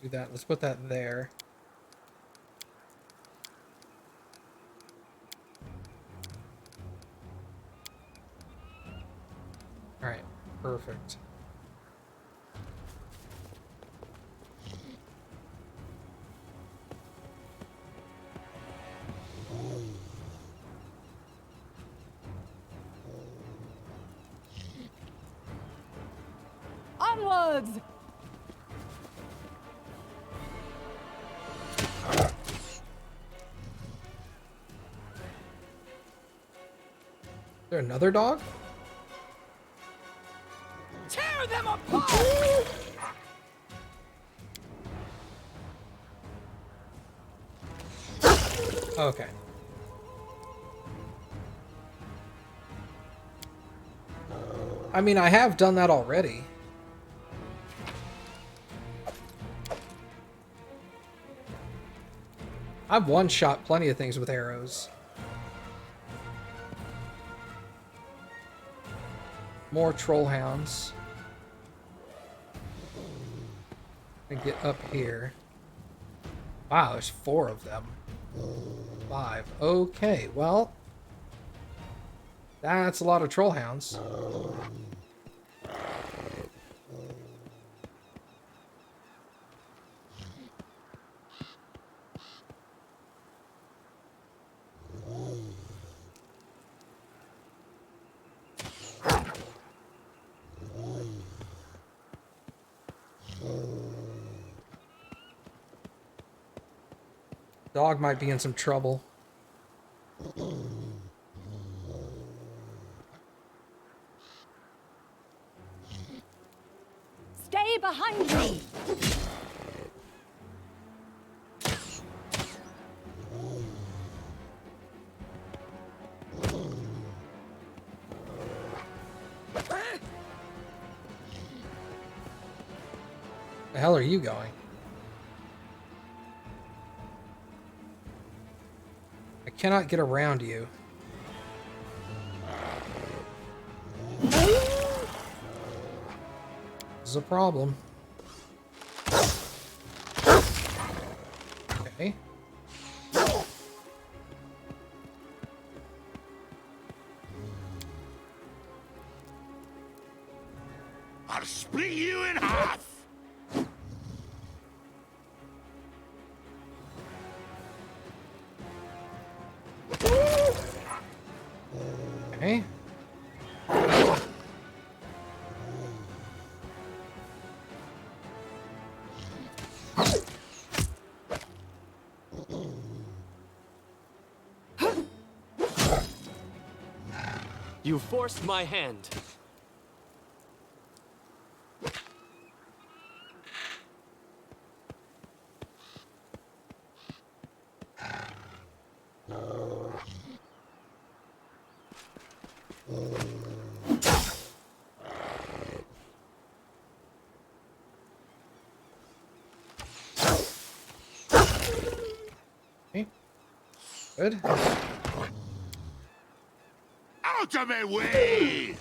do that. Let's put that there. All right, perfect. Onwards! Is there another dog? Tear them apart! Okay. I mean, I have done that already. I've one-shot plenty of things with arrows. More troll hounds. And get up here. Wow, there's 4 of them. 5. Okay, well, that's a lot of troll hounds. Dog might be in some trouble. Stay behind me! The hell are you going? I cannot get around you. This is a problem. Okay. I'll split you in half! Okay. You forced my hand. Okay. Good. Out of my way!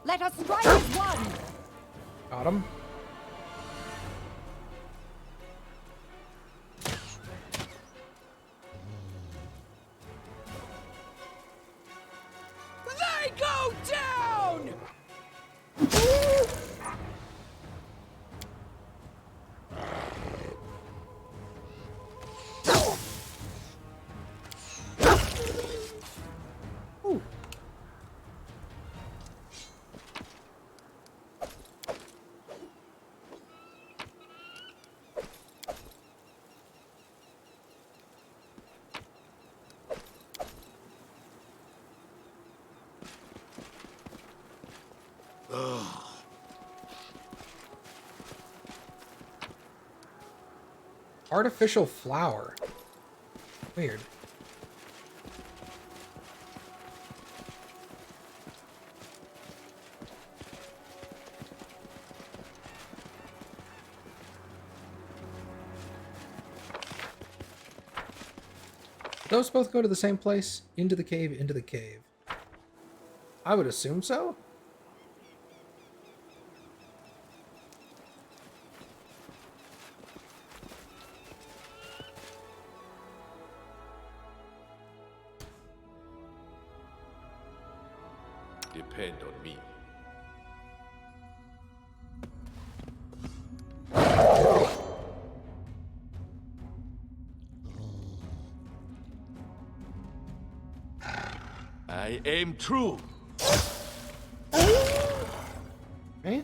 Let us strike as one! Got him. They go down! Ooh. Artificial flower. Weird. those both go to the same place? Into the cave, into the cave. I would assume so. Depend on me. I aim true. Okay.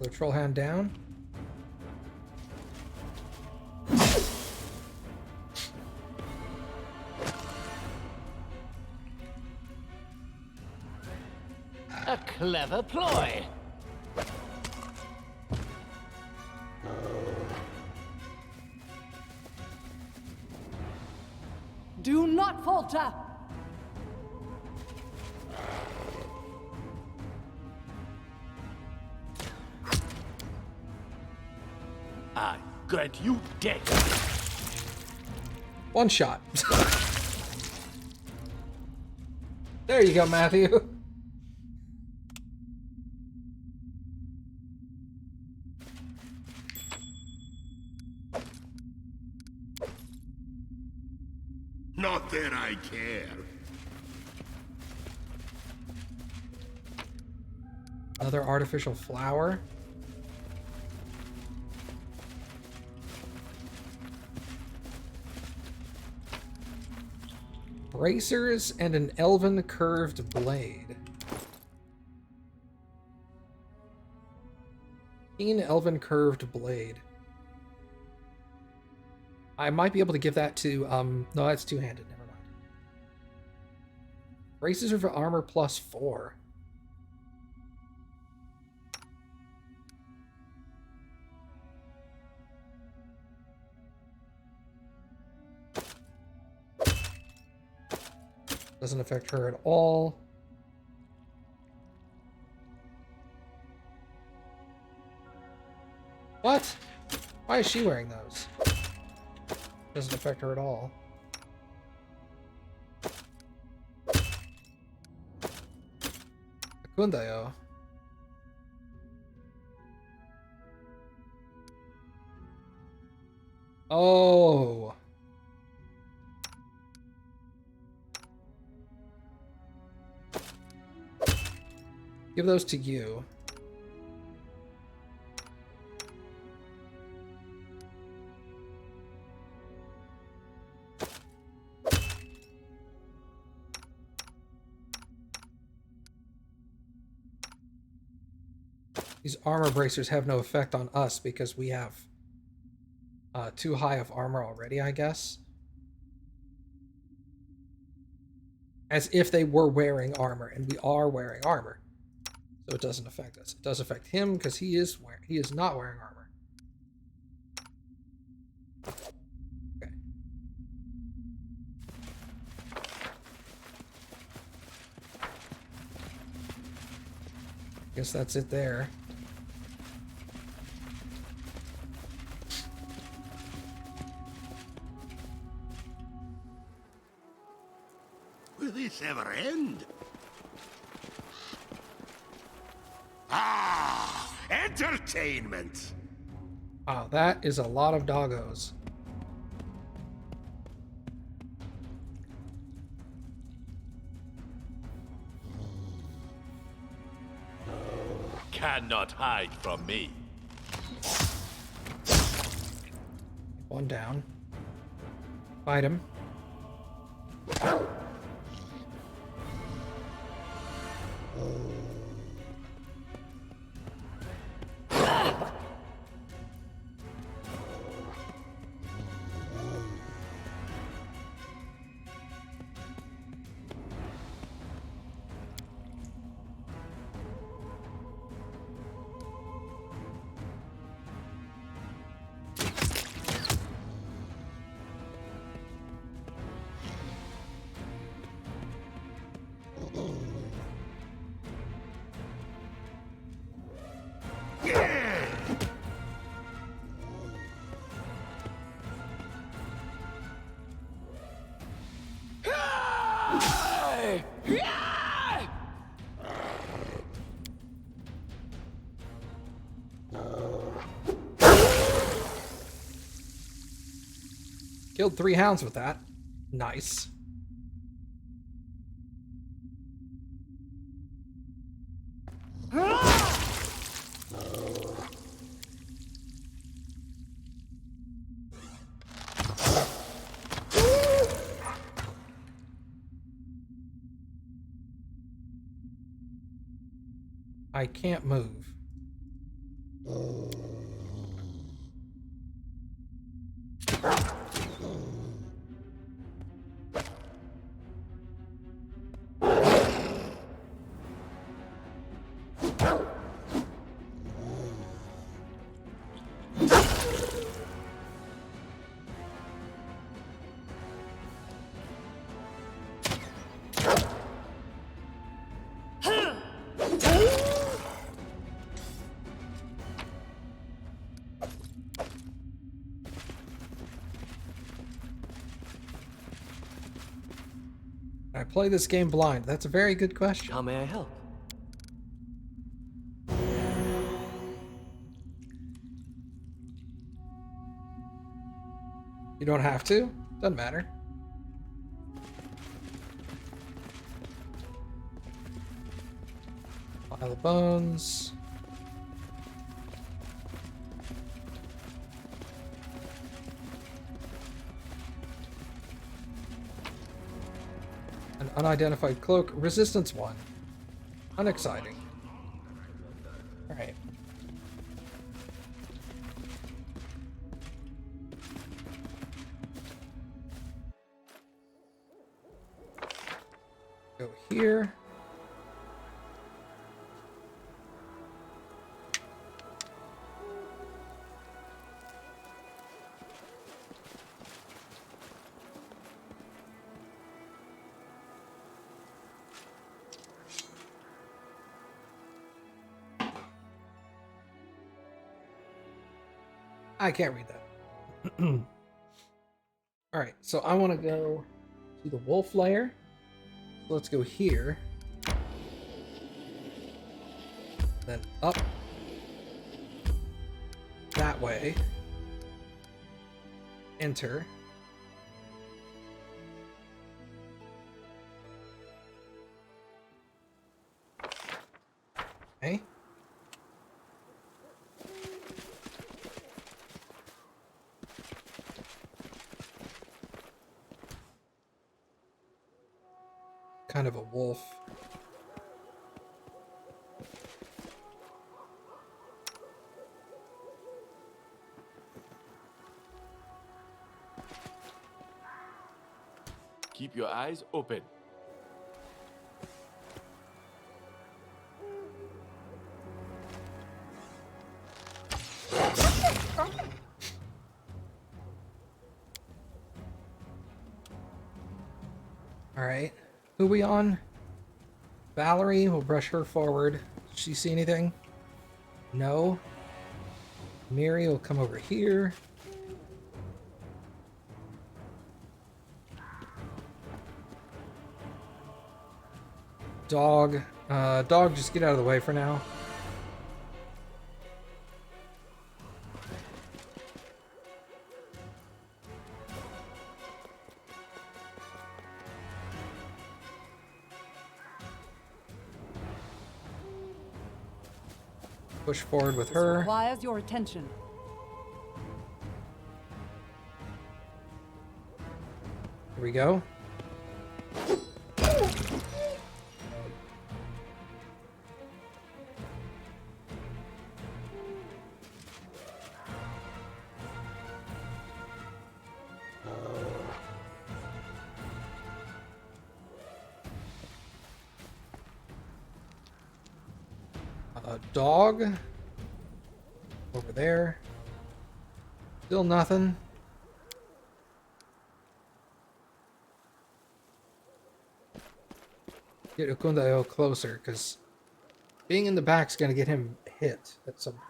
The troll hand down. A clever ploy. Do not falter! I grant you death. One shot. There you go, Matthew. Not that I care. Another artificial flower. Bracers and an elven curved blade. Keen elven curved blade. I might be able to give that to, no, that's two-handed, never mind. Bracers are for armor +4. Doesn't affect her at all. What? Why is she wearing those? Doesn't affect her at all. Kundayo. Oh. Give those to you. These armor bracers have no effect on us because we have too high of armor already, I guess. As if they were wearing armor, and we are wearing armor. So it doesn't affect us. It does affect him because he is not wearing armor. Okay. Guess that's it there. Will this ever end? Ah, entertainment. Wow, that is a lot of doggos. Cannot hide from me. One down. Fight him. Killed 3 hounds with that. Nice. I can't move. I play this game blind. That's a very good question. How may I help? You don't have to. Doesn't matter. Pile of bones. An unidentified cloak. Resistance 1. Unexciting. Alright. Go here. I can't read that. Alright, so I want to go to the wolf lair. So let's go here. Then up that way. Enter. Okay. Kind of a wolf. Keep your eyes open. All right. Who we on? Valerie. We'll brush her forward. Does she see anything? No. Miri will come over here. Dog. Dog, just get out of the way for now. Push forward with her. Requires your attention. Here we go. Dog over there. Still nothing. Get Ukundao closer, because being in the back's gonna get him hit at some point.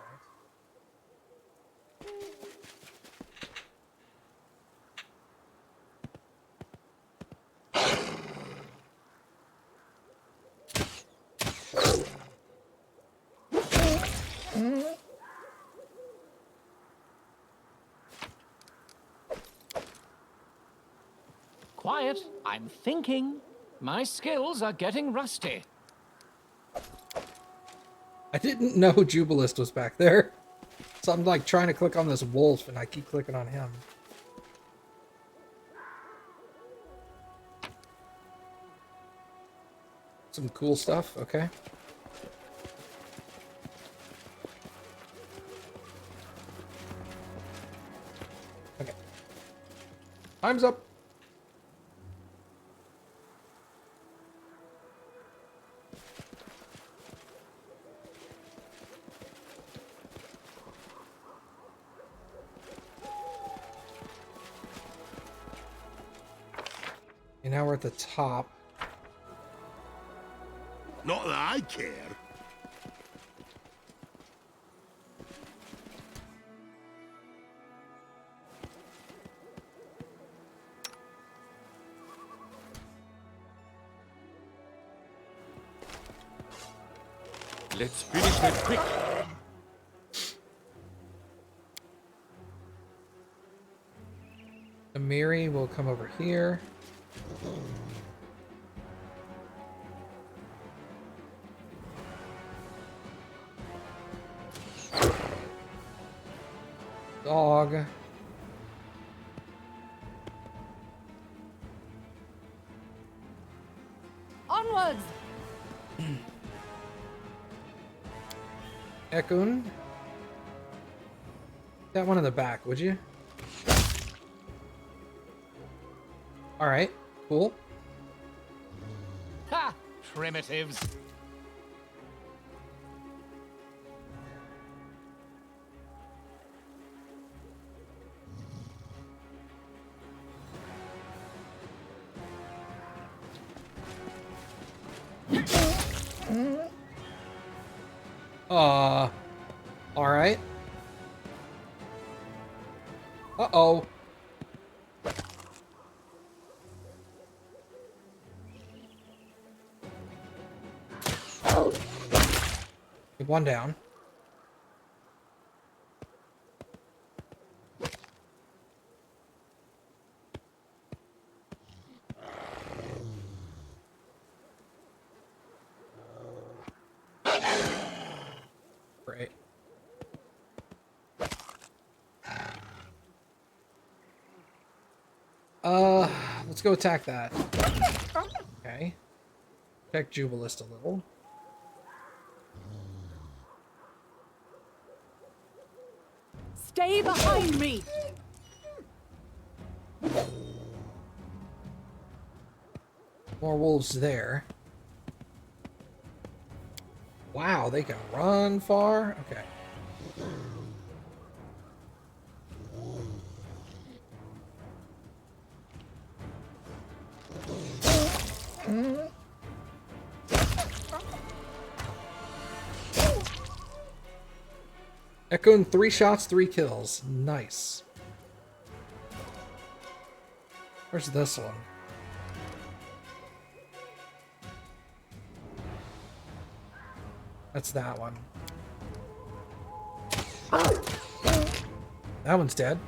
quiet. I'm thinking. My skills are getting rusty. I didn't know Jubilist was back there. So I'm like trying to click on this wolf and I keep clicking on him. Some cool stuff, okay. Okay. Time's up. And now we're at the top. Not that I care. Let's finish that quick. Amiri will come over here. Dog. Onwards! Ekun. That one in the back, would you? Alright, cool. Ha! Primitives. Alright. Uh-oh. Get one down. Great. Let's go attack that. Okay. Check Jubilist a little. Stay behind me! More wolves there. Wow, they can run far? Okay. Echoing 3 shots, 3 kills. Nice. Where's this one? That's that one. That one's dead.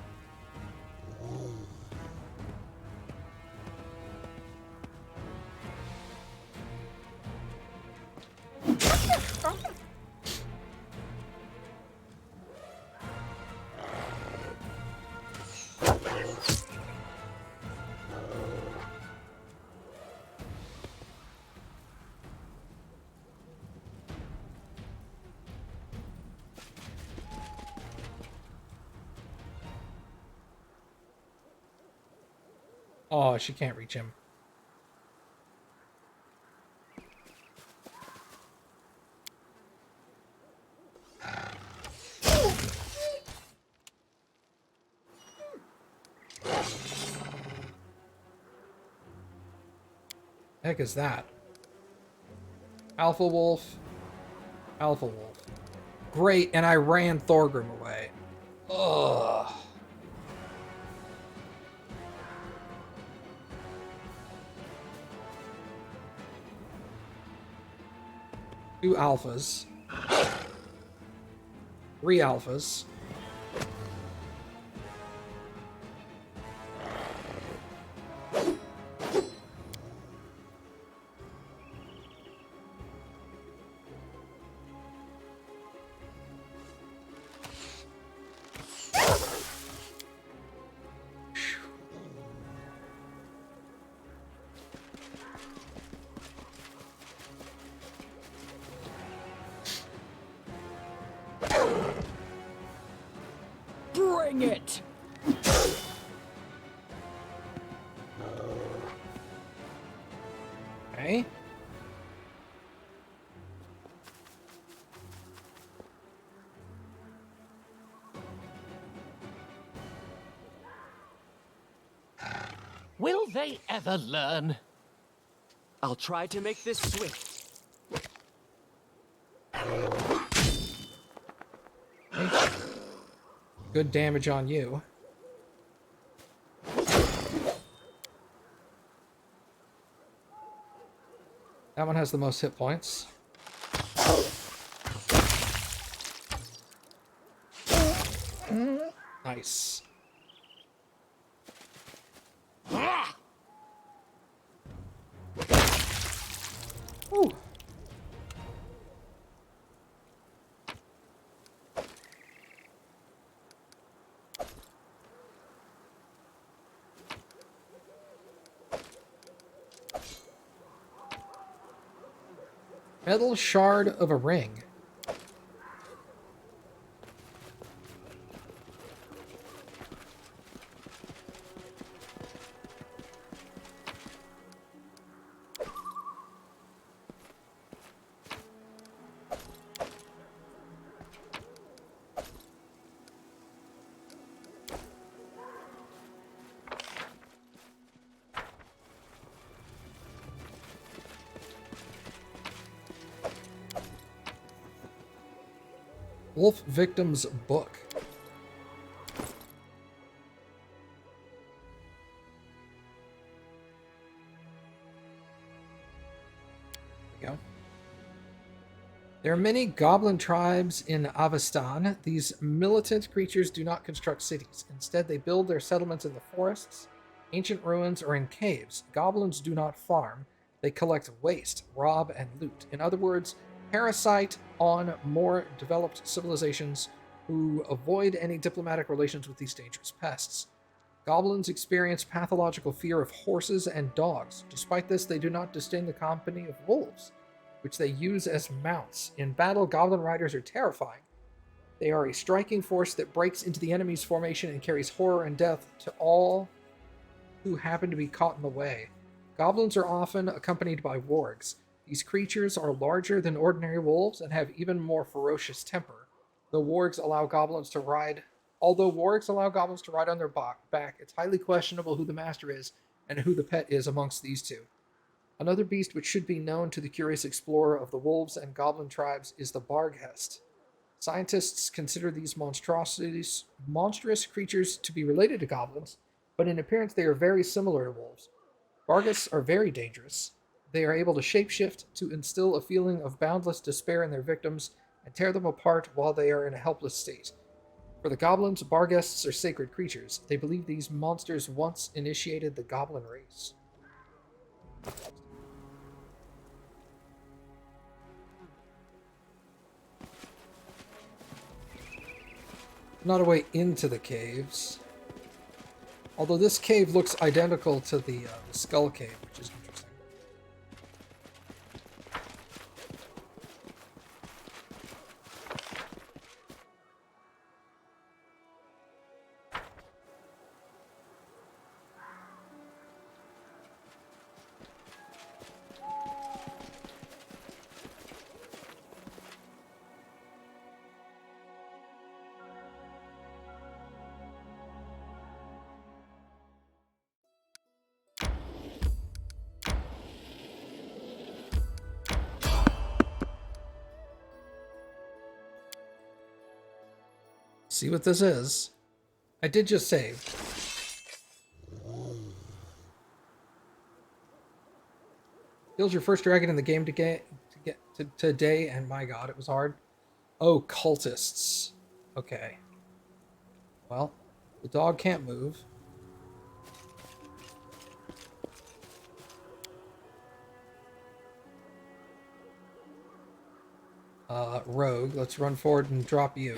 Oh, she can't reach him. Heck is that? Alpha Wolf. Alpha Wolf. Great, and I ran Thorgrim away. Ugh. Two alphas. 3 alphas. Bring it! Okay. Will they ever learn? I'll try to make this swift. Good damage on you. That one has the most hit points. Nice. Ooh. Metal shard of a ring. Wolf Victim's Book. There we go. There are many goblin tribes in Avestan. These militant creatures do not construct cities. Instead, they build their settlements in the forests, ancient ruins, or in caves. Goblins do not farm. They collect waste, rob, and loot. In other words, parasite on more developed civilizations who avoid any diplomatic relations with these dangerous pests. Goblins experience pathological fear of horses and dogs. Despite this, they do not disdain the company of wolves, which they use as mounts. In battle, goblin riders are terrifying. They are a striking force that breaks into the enemy's formation and carries horror and death to all who happen to be caught in the way. Goblins are often accompanied by wargs. These creatures are larger than ordinary wolves and have even more ferocious temper. Although wargs allow goblins to ride on their back, it's highly questionable who the master is and who the pet is amongst these two. Another beast which should be known to the curious explorer of the wolves and goblin tribes is the Barghest. Scientists consider these monstrous creatures to be related to goblins, but in appearance they are very similar to wolves. Barghests are very dangerous. They are able to shapeshift to instill a feeling of boundless despair in their victims and tear them apart while they are in a helpless state. For the goblins, Barghests are sacred creatures. They believe these monsters once initiated the goblin race. Not a way into the caves. Although this cave looks identical to the Skull Cave, which is interesting. See what this is. I did just save. Killed your first dragon in the game today, and my god, it was hard. Oh, cultists. Okay. Well, the dog can't move. Rogue, let's run forward and drop you.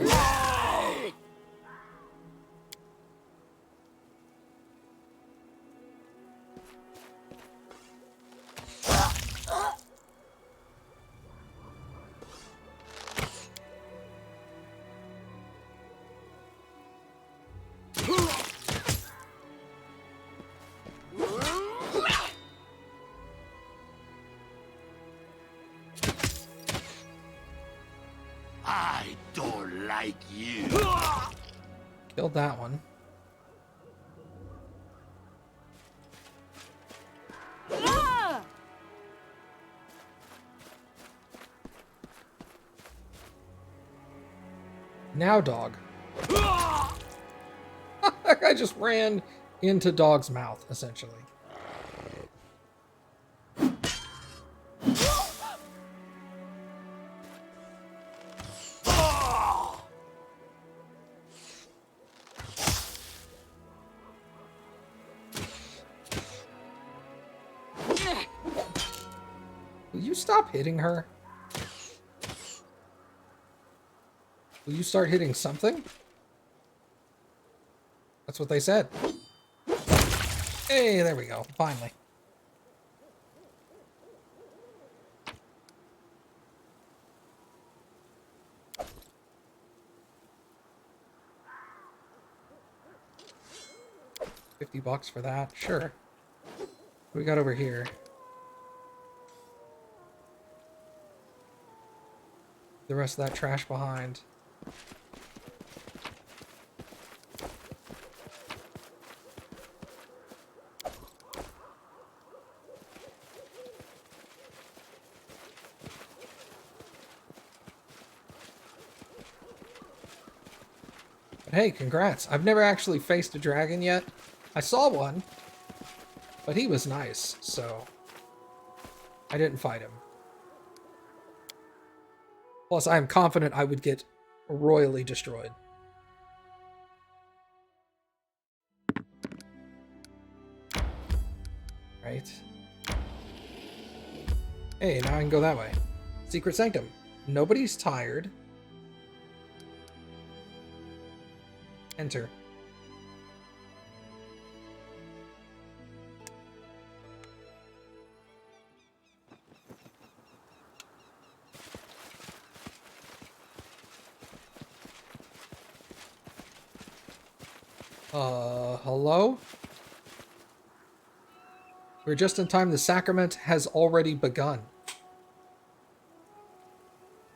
like you. Killed that one. Ah! Now dog. That guy just ran into dog's mouth, essentially. Will you stop hitting her? Will you start hitting something? That's what they said. Hey, there we go. Finally. $50 for that. Sure. What do we got over here? The rest of that trash behind. But hey, congrats. I've never actually faced a dragon yet. I saw one, but he was nice, so I didn't fight him. Plus, I am confident I would get royally destroyed. Right. Hey, now I can go that way. Secret Sanctum. Nobody's tired. Enter. Hello? We're just in time. The sacrament has already begun.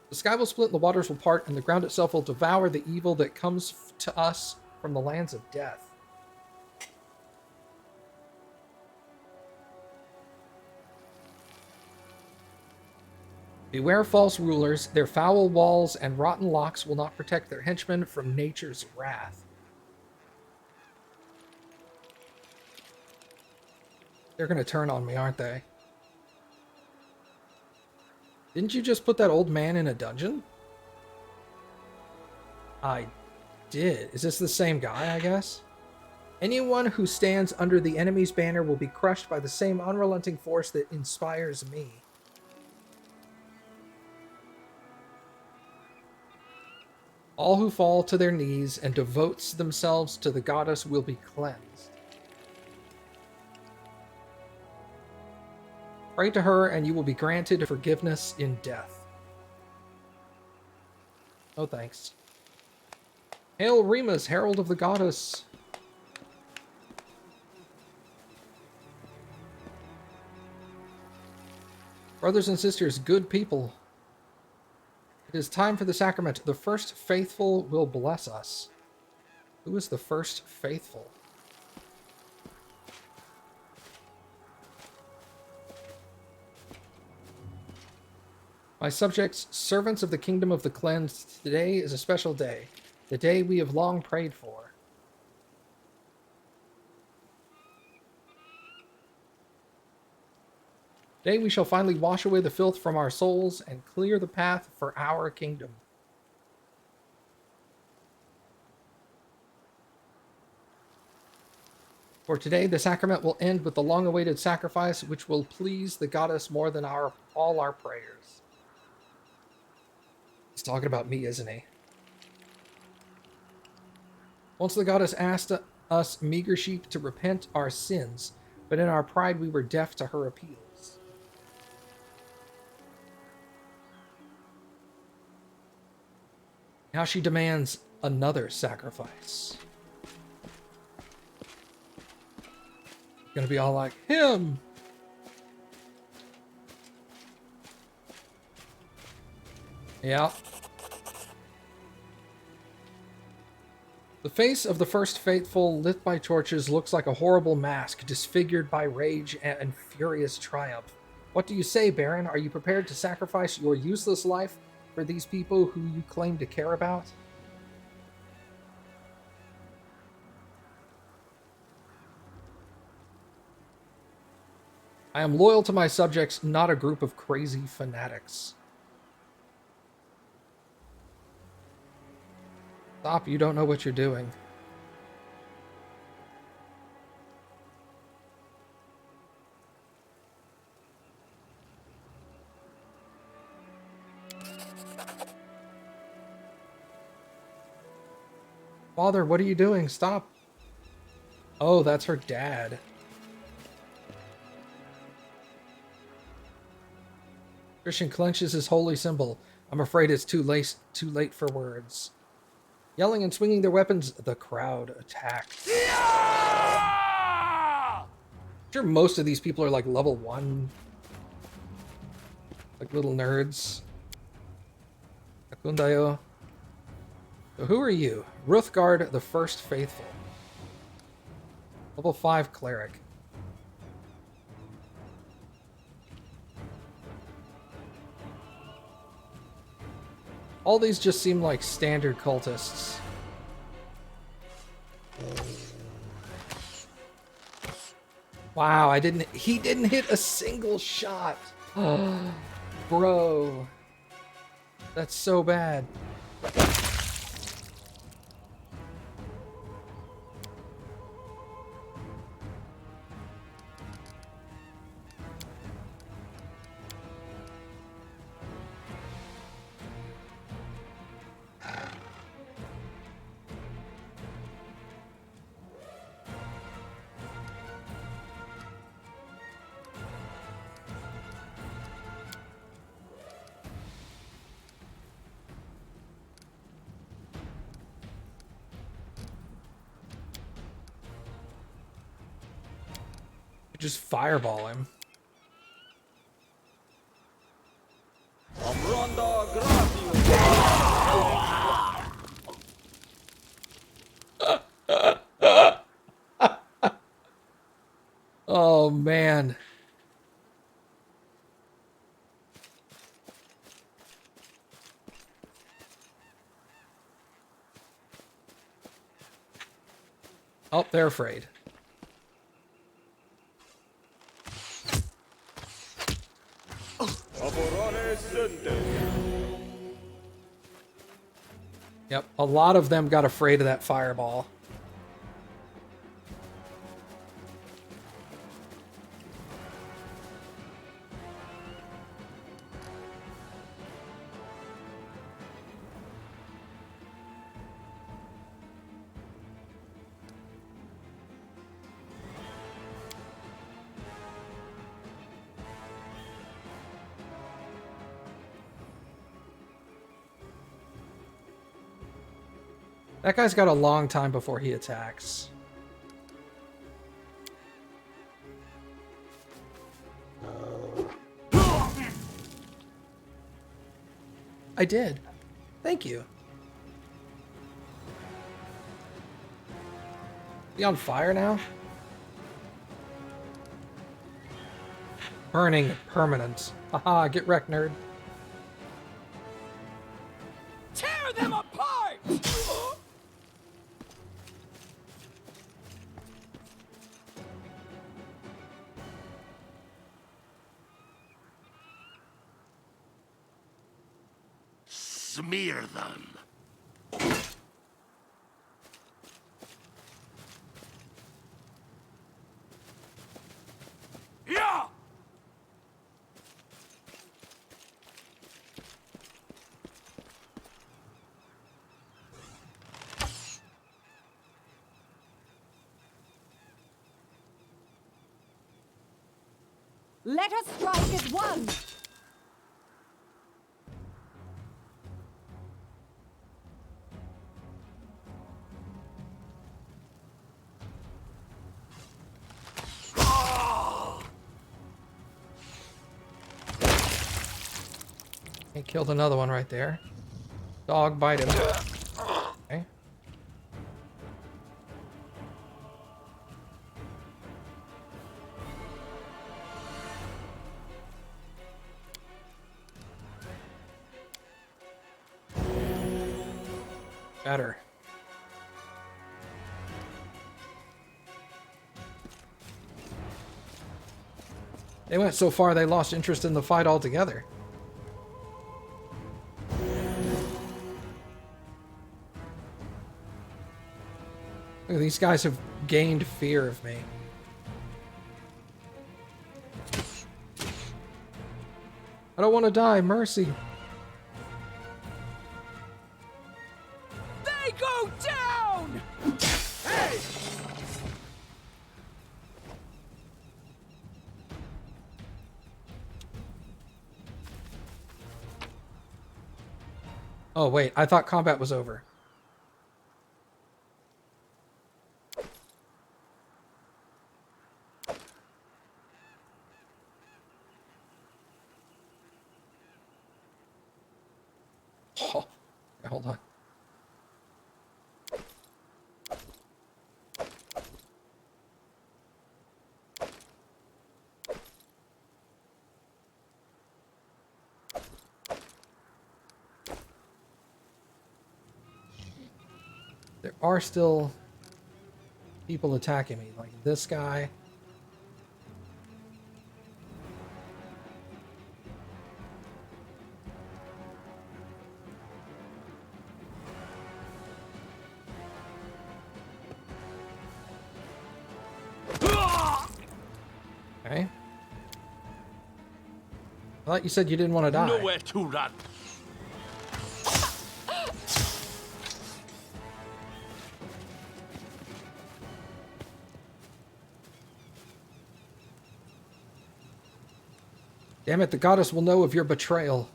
The sky will split and the waters will part, and the ground itself will devour the evil that comes to us from the lands of death. Beware false rulers. Their foul walls and rotten locks will not protect their henchmen from nature's wrath. They're going to turn on me, aren't they? Didn't you just put that old man in a dungeon? I did. Is this the same guy, I guess? Anyone who stands under the enemy's banner will be crushed by the same unrelenting force that inspires me. All who fall to their knees and devotes themselves to the goddess will be cleansed. Pray to her, and you will be granted forgiveness in death. No thanks. Hail Remus, herald of the goddess. Brothers and sisters, good people. It is time for the sacrament. The first faithful will bless us. Who is the first faithful? My subjects, servants of the kingdom of the cleansed, today is a special day, the day we have long prayed for. Today we shall finally wash away the filth from our souls and clear the path for our kingdom. For today, the sacrament will end with the long-awaited sacrifice, which will please the goddess more than all our prayers. He's talking about me, isn't he? Once the goddess asked us meager sheep to repent our sins, but in our pride we were deaf to her appeals. Now she demands another sacrifice. Gonna be all like, him! Yeah. The face of the first faithful, lit by torches, looks like a horrible mask, disfigured by rage and furious triumph. What do you say, Baron? Are you prepared to sacrifice your useless life for these people who you claim to care about? I am loyal to my subjects, not a group of crazy fanatics. Stop, you don't know what you're doing. Father, what are you doing? Stop. Oh, that's her dad. Christian clenches his holy symbol. I'm afraid it's too late for words. Yelling and swinging their weapons, the crowd attacks. I'm sure most of these people are like level 1. Like little nerds. Akundayo. So who are you? Ruthgard, the First Faithful. Level 5 Cleric. All these just seem like standard cultists. Wow, he didn't hit a single shot. Bro. That's so bad. Just fireball him. Oh man. Oh, they're afraid. Yep, a lot of them got afraid of that fireball. That guy's got a long time before he attacks. I did. Thank you. He on fire now? Burning permanent. Haha, get wrecked, nerd. Tear them apart! Smear them. Yeah! Let us strike as one! He killed another one right there. Dog bite him. Okay. Better. They went so far they lost interest in the fight altogether. Look, these guys have gained fear of me. I don't want to die, mercy. They go down! Hey! Oh wait, I thought combat was over. Oh, hold on. There are still people attacking me, like this guy. Okay. I thought you said you didn't want to die. Nowhere to run. Damn it, the goddess will know of your betrayal.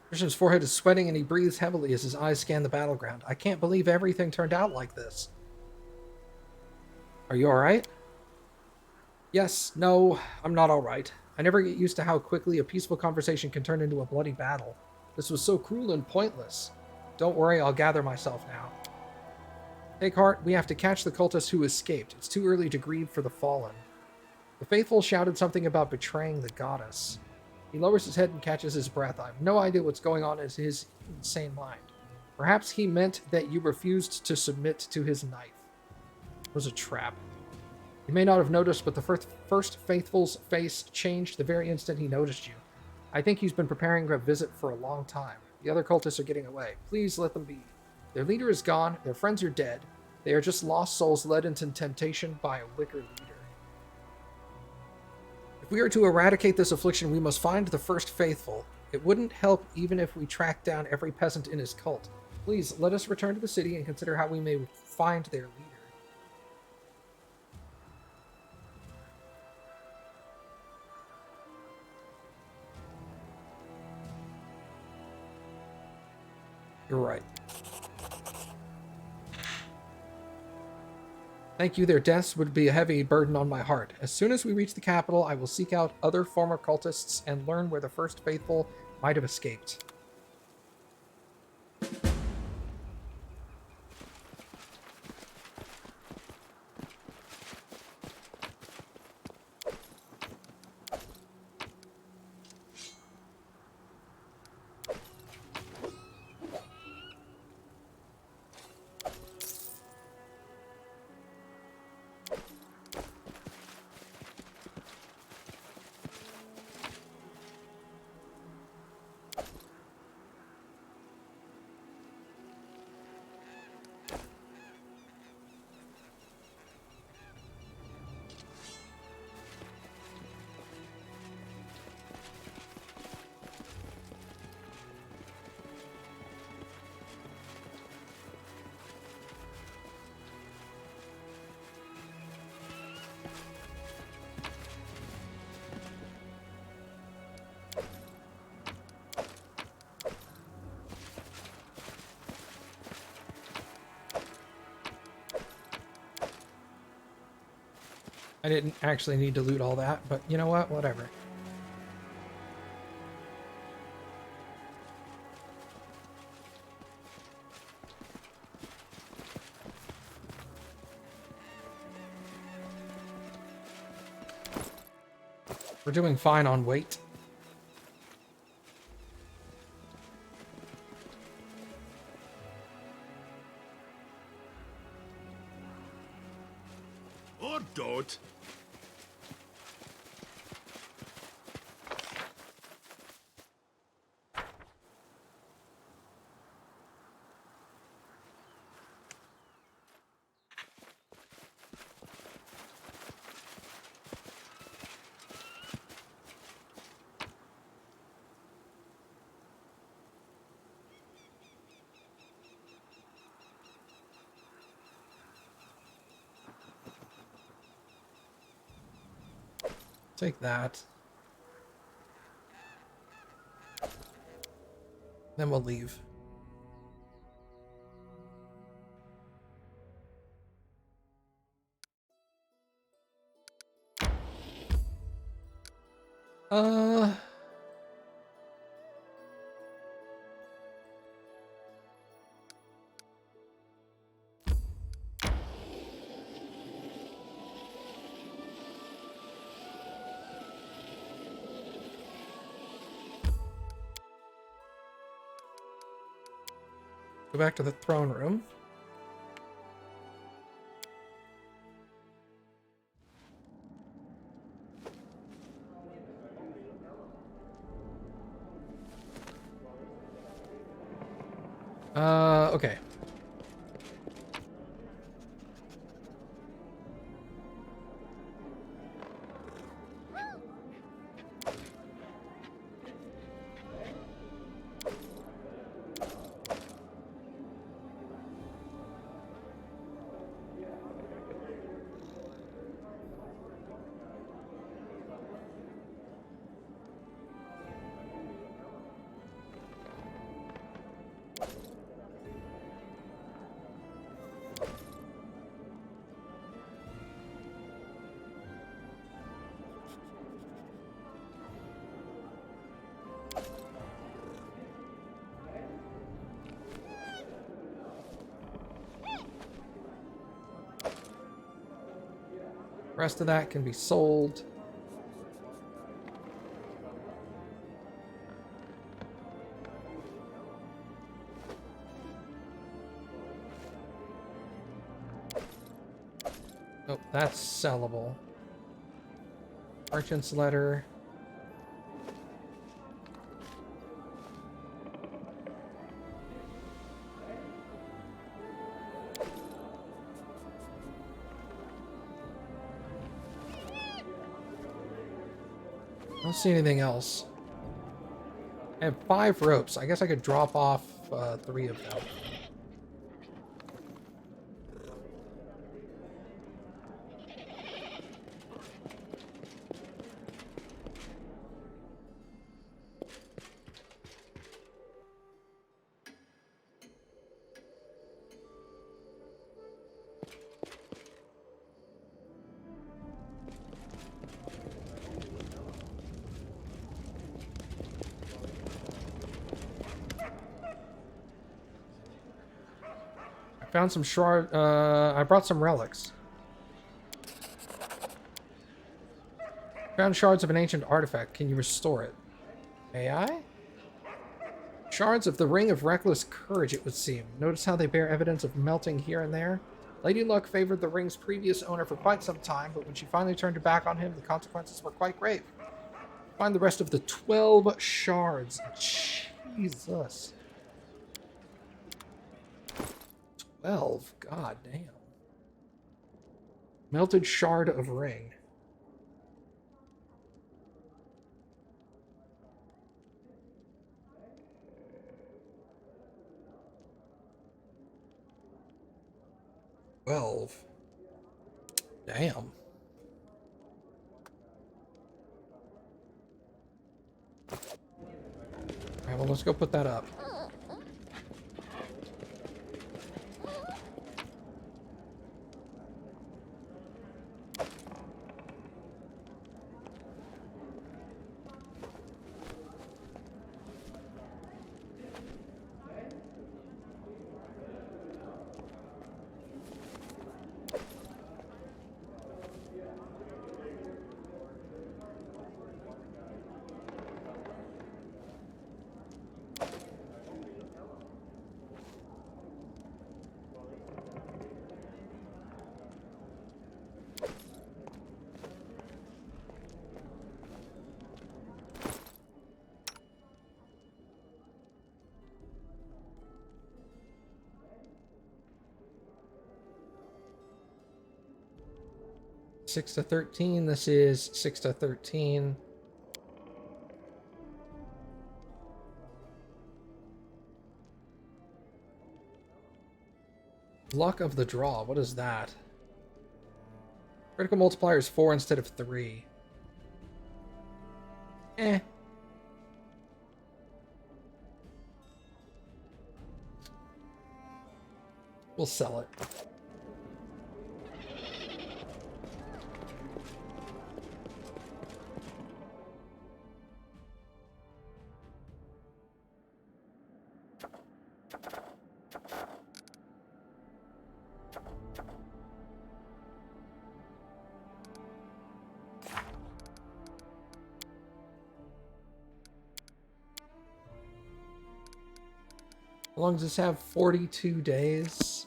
Christian's forehead is sweating and he breathes heavily as his eyes scan the battleground. I can't believe everything turned out like this. Are you alright? Yes, no, I'm not alright. I never get used to how quickly a peaceful conversation can turn into a bloody battle. This was so cruel and pointless. Don't worry, I'll gather myself now. Take heart, we have to catch the cultist who escaped. It's too early to grieve for the fallen. The faithful shouted something about betraying the goddess. He lowers his head and catches his breath. I have no idea what's going on in his insane mind. Perhaps he meant that you refused to submit to his knife. It was a trap. You may not have noticed, but the first faithful's face changed the very instant he noticed you. I think he's been preparing a visit for a long time. The other cultists are getting away. Please let them be. Their leader is gone. Their friends are dead. They are just lost souls led into temptation by a wicked leader. If we are to eradicate this affliction, we must find the first faithful. It wouldn't help even if we tracked down every peasant in his cult. Please, let us return to the city and consider how we may find their leader. You're right. Thank you, their deaths would be a heavy burden on my heart. As soon as we reach the capital, I will seek out other former cultists and learn where the first faithful might have escaped. I didn't actually need to loot all that, but you know what? Whatever. We're doing fine on weight. don't. Take that. Then we'll leave. Uh... Go back to the throne room. Okay. Rest of that can be sold. Oh, that's sellable. Merchant's letter. I don't see anything else. I have 5 ropes. I guess I could drop off 3 of them. Found some shard. I brought some relics. Found shards of an ancient artifact. Can you restore it? May I? Shards of the Ring of Reckless Courage, it would seem. Notice how they bear evidence of melting here and there? Lady Luck favored the ring's previous owner for quite some time, but when she finally turned her back on him, the consequences were quite grave. Find the rest of the 12 shards. Jesus. 12? God damn. Melted shard of ring. Damn. Alright, well, let's go put that up. 6 to 13. This is 6 to 13. Luck of the draw. What is that? Critical multiplier is 4 instead of 3. Eh. We'll sell it. How long does this have? 42 days.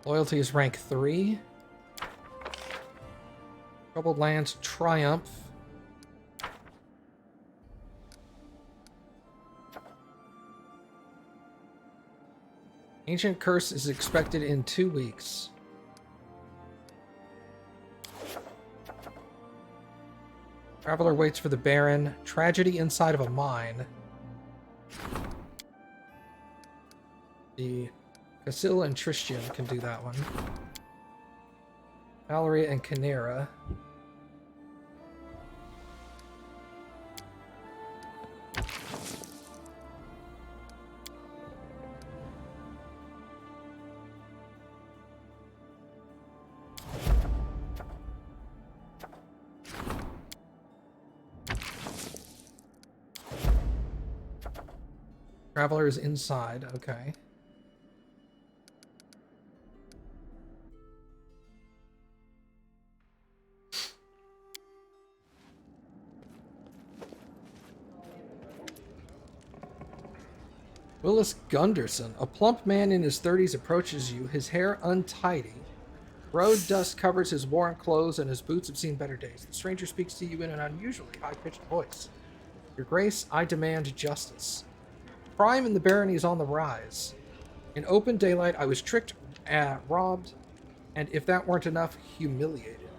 Loyalty is rank 3. Troubled Lands, Triumph. Ancient Curse is expected in 2 weeks. Traveler waits for the Baron. Tragedy inside of a mine. The Casil and Tristian can do that one. Valeria and Canera. Traveler is inside, okay. Willis Gunderson, a plump man in his 30s, approaches you, his hair untidy. Road dust covers his worn clothes and his boots have seen better days. The stranger speaks to you in an unusually high-pitched voice. Your Grace, I demand justice. Crime in the barony is on the rise. In open daylight, I was tricked, robbed, and if that weren't enough, humiliated.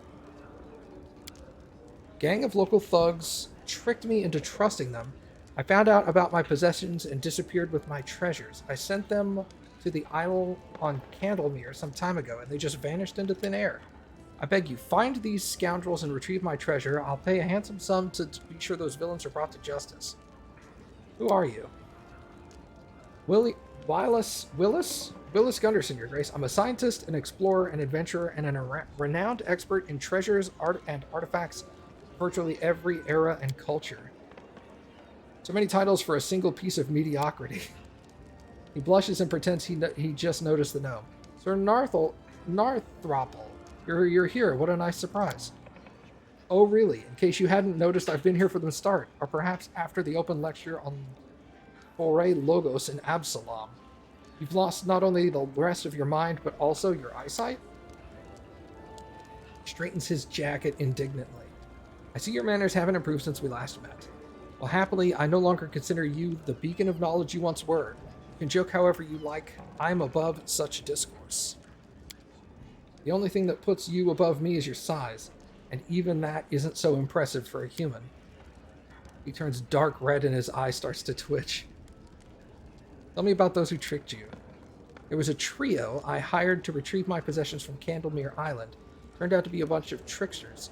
Gang of local thugs tricked me into trusting them. I found out about my possessions and disappeared with my treasures. I sent them to the isle on Candlemere some time ago, and they just vanished into thin air. I beg you, find these scoundrels and retrieve my treasure. I'll pay a handsome sum to be sure those villains are brought to justice. Who are you? Willis Gunderson, Your Grace. I'm a scientist, an explorer, an adventurer, and a renowned expert in treasures, art, and artifacts of virtually every era and culture. So many titles for a single piece of mediocrity. He blushes and pretends he just noticed the gnome. Sir Narthropple, you're here. What a nice surprise. Oh, really? In case you hadn't noticed, I've been here from the start, or perhaps after the open lecture on Foray Logos and Absalom. You've lost not only the rest of your mind, but also your eyesight? He straightens his jacket indignantly. I see your manners haven't improved since we last met. Well, happily, I no longer consider you the beacon of knowledge you once were. You can joke however you like. I'm above such discourse. The only thing that puts you above me is your size, and even that isn't so impressive for a human. He turns dark red and his eye starts to twitch. Tell me about those who tricked you. There was a trio I hired to retrieve my possessions from Candlemere Island. Turned out to be a bunch of tricksters.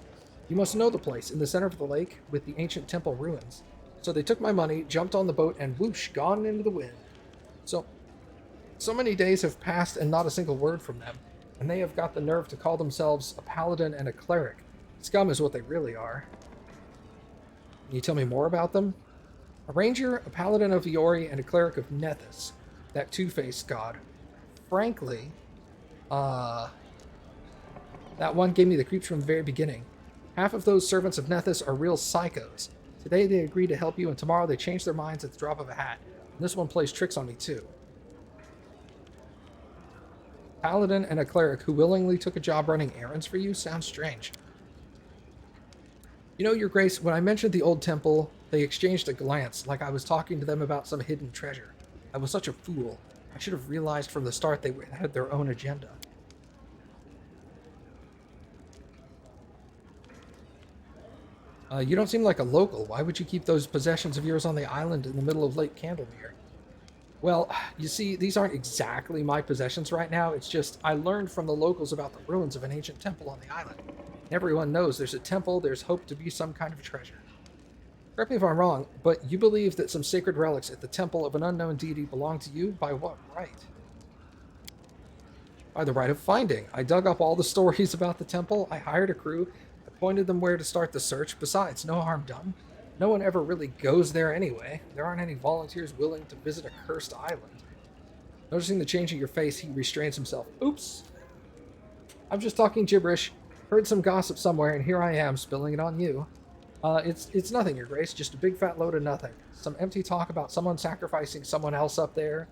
You must know the place, in the center of the lake, with the ancient temple ruins. So they took my money, jumped on the boat, and whoosh, gone into the wind. So many days have passed and not a single word from them, and they have got the nerve to call themselves a paladin and a cleric. Scum is what they really are. Can you tell me more about them? A ranger, a paladin of Iori, and a cleric of Nethys, that two-faced god. Frankly, that one gave me the creeps from the very beginning. Half of those servants of Nethys are real psychos. Today they agree to help you, and tomorrow they change their minds at the drop of a hat. And this one plays tricks on me too. Paladin and a cleric who willingly took a job running errands for you sounds strange. You know, Your Grace, when I mentioned the old temple, they exchanged a glance, like I was talking to them about some hidden treasure. I was such a fool. I should have realized from the start they had their own agenda. You don't seem like a local. Why would you keep those possessions of yours on the island in the middle of Lake Candlemere? Well, you see, these aren't exactly my possessions right now. It's just I learned from the locals about the ruins of an ancient temple on the island. Everyone knows there's a temple, there's hoped to be some kind of treasure. Correct me if I'm wrong, but you believe that some sacred relics at the temple of an unknown deity belong to you? By what right? By the right of finding. I dug up all the stories about the temple, I hired a crew, I pointed them where to start the search. Besides, no harm done. No one ever really goes there anyway. There aren't any volunteers willing to visit a cursed island. Noticing the change in your face, he restrains himself. Oops. I'm just talking gibberish. Heard some gossip somewhere, and here I am, spilling it on you. It's nothing, Your Grace, just a big fat load of nothing. Some empty talk about someone sacrificing someone else up there.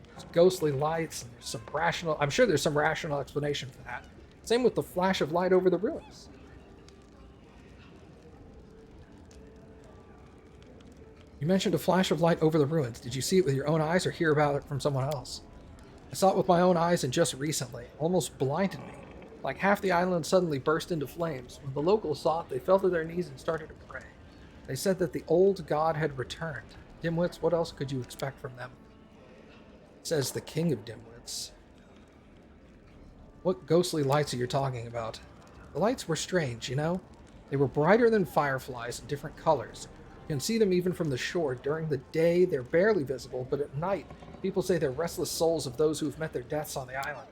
There's ghostly lights, and there's some rational... I'm sure there's some rational explanation for that. Same with the flash of light over the ruins. You mentioned a flash of light over the ruins. Did you see it with your own eyes or hear about it from someone else? I saw it with my own eyes and just recently. Almost blinded me. Like half the island suddenly burst into flames. When the locals saw it, they fell to their knees and started to pray. They said that the old god had returned. Dimwits, what else could you expect from them? Says the king of dimwits. What ghostly lights are you talking about? The lights were strange, you know? They were brighter than fireflies in different colors. You can see them even from the shore. During the day, they're barely visible, but at night, people say they're restless souls of those who've met their deaths on the island.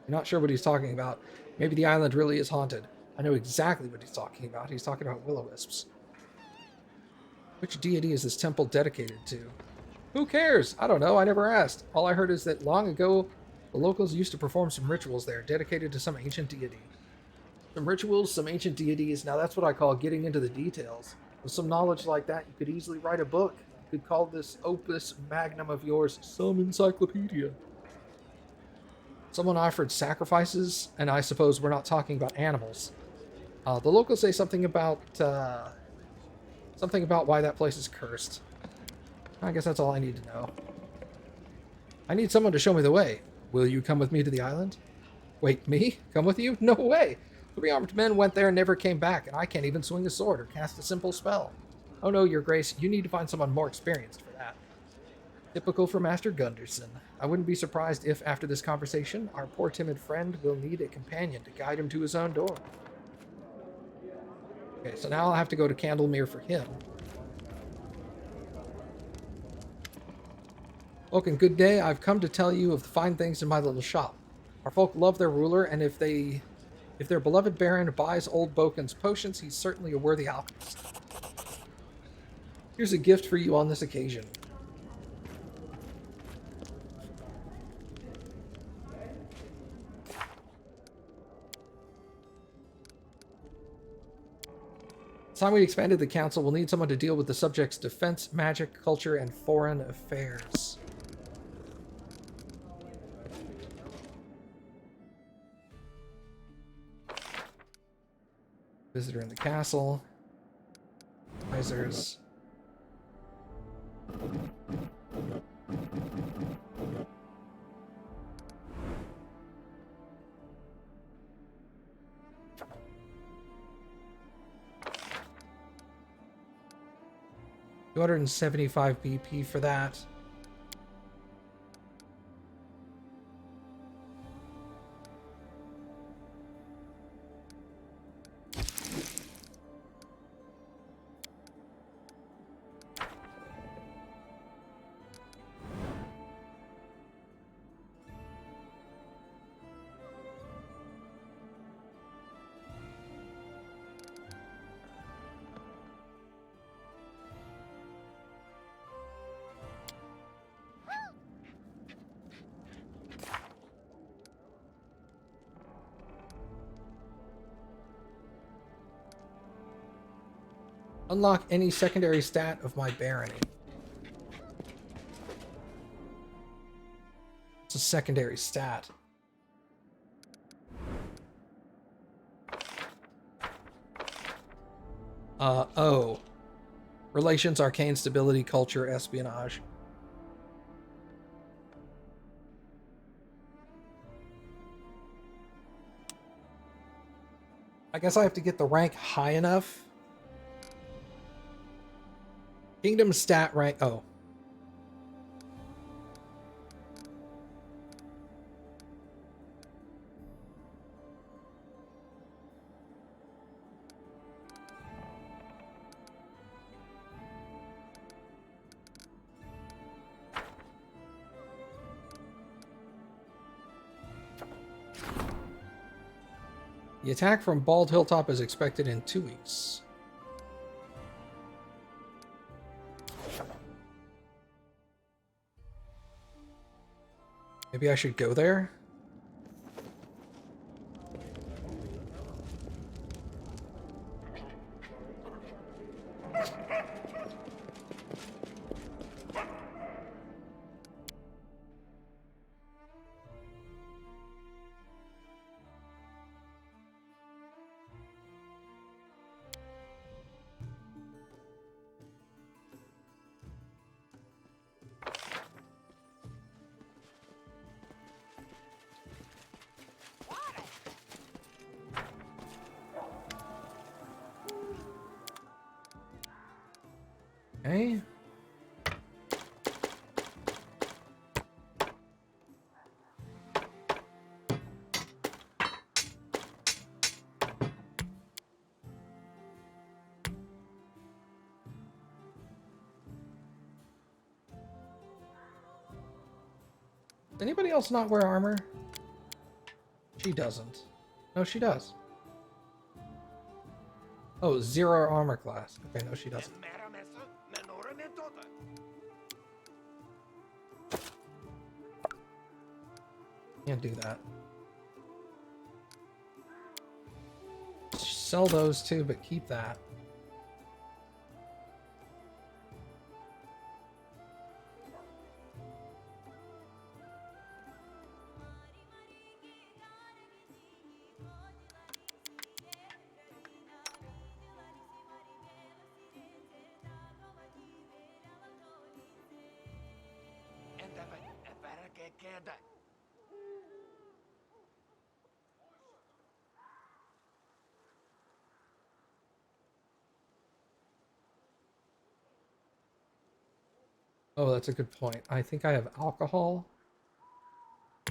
You're not sure what he's talking about. Maybe the island really is haunted. I know exactly what he's talking about. He's talking about will-o-wisps. Which deity is this temple dedicated to? Who cares? I don't know. I never asked. All I heard is that long ago, the locals used to perform some rituals there dedicated to some ancient deity. Some rituals, some ancient deities. Now that's what I call getting into the details. With some knowledge like that, you could easily write a book. You could call this opus magnum of yours some encyclopedia. Someone offered sacrifices, and I suppose we're not talking about animals. The locals say something about why that place is cursed. I guess that's all I need to know. I need someone to show me the way. Will you come with me to the island? Wait, me? Come with you? No way! 3 armed men went there and never came back, and I can't even swing a sword or cast a simple spell. Oh no, Your Grace, you need to find someone more experienced for that. Typical for Master Gunderson. I wouldn't be surprised if, after this conversation, our poor timid friend will need a companion to guide him to his own door. Okay, so now I'll have to go to Candlemere for him. Welcome, good day. I've come to tell you of the fine things in my little shop. Our folk love their ruler, and if their beloved Baron buys old Boken's potions, he's certainly a worthy alchemist. Here's a gift for you on this occasion. It's time we expanded the council. We'll need someone to deal with the subjects defense, magic, culture, and foreign affairs. Visitor in the castle. Advisors. $275 BP for that. Unlock any secondary stat of my barony. It's a secondary stat. Oh. Relations, arcane, stability, culture, espionage. I guess I have to get the rank high enough. Kingdom stat rank. Oh. The attack from Bald Hilltop is expected in 2 weeks. Maybe I should go there? Okay. Does anybody else not wear armor? She doesn't. No, she does. Oh, 0 armor class. Okay, no, she doesn't. Can't do that. Sell those too, but keep that. Oh, that's a good point. I think I have alcohol.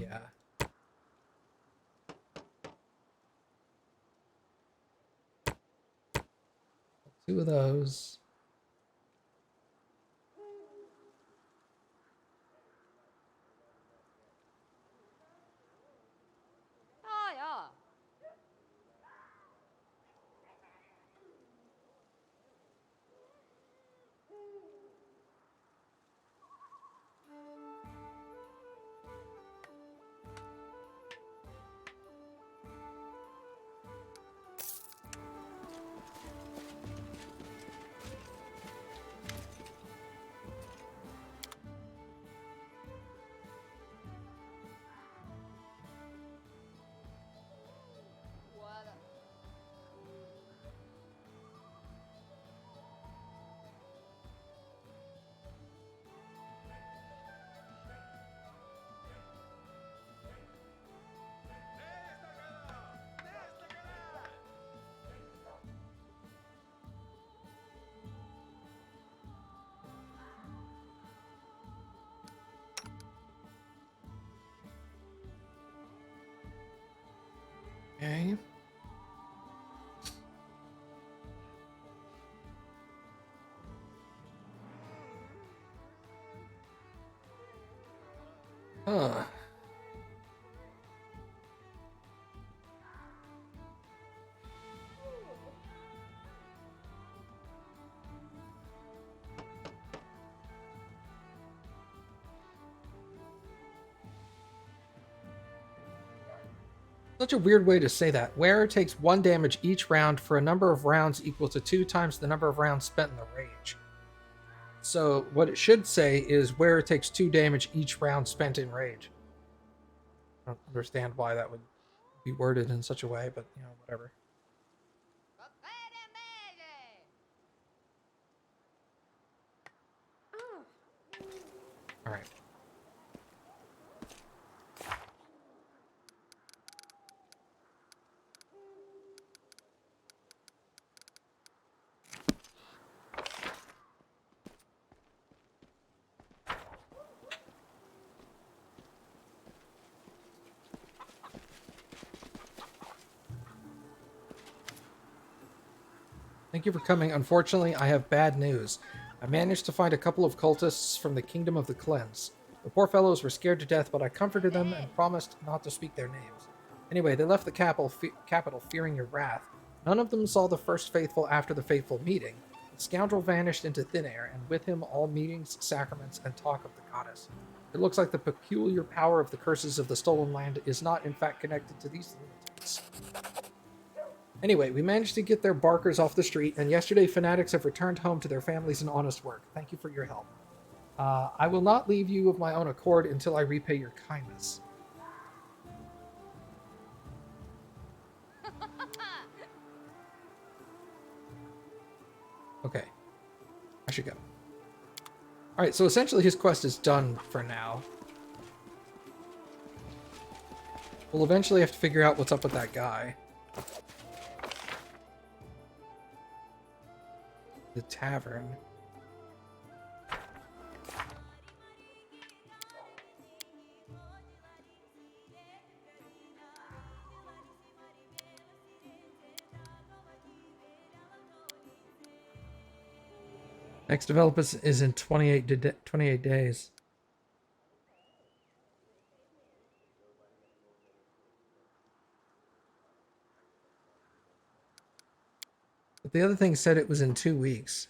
Yeah. 2 of those. Ah, ja. Okay. Huh. Such a weird way to say that. Wearer takes 1 damage each round for a number of rounds equal to 2 times the number of rounds spent in the rage. So what it should say is wearer takes 2 damage each round spent in rage. I don't understand why that would be worded in such a way, but you know, whatever. All right. Thank you for coming. Unfortunately, I have bad news. I managed to find a couple of cultists from the Kingdom of the Cleanse. The poor fellows were scared to death, but I comforted them and promised not to speak their names. Anyway, they left the capital fearing your wrath. None of them saw the first faithful after the fateful meeting. The scoundrel vanished into thin air, and with him all meetings, sacraments, and talk of the goddess. It looks like the peculiar power of the curses of the stolen land is not in fact connected to these lunatics. Anyway, we managed to get their barkers off the street, and yesterday fanatics have returned home to their families in honest work. Thank you for your help. I will not leave you of my own accord until I repay your kindness. Okay. I should go. Alright, so essentially his quest is done for now. We'll eventually have to figure out what's up with that guy. The tavern. Next development is in 28 days. But the other thing said it was in 2 weeks.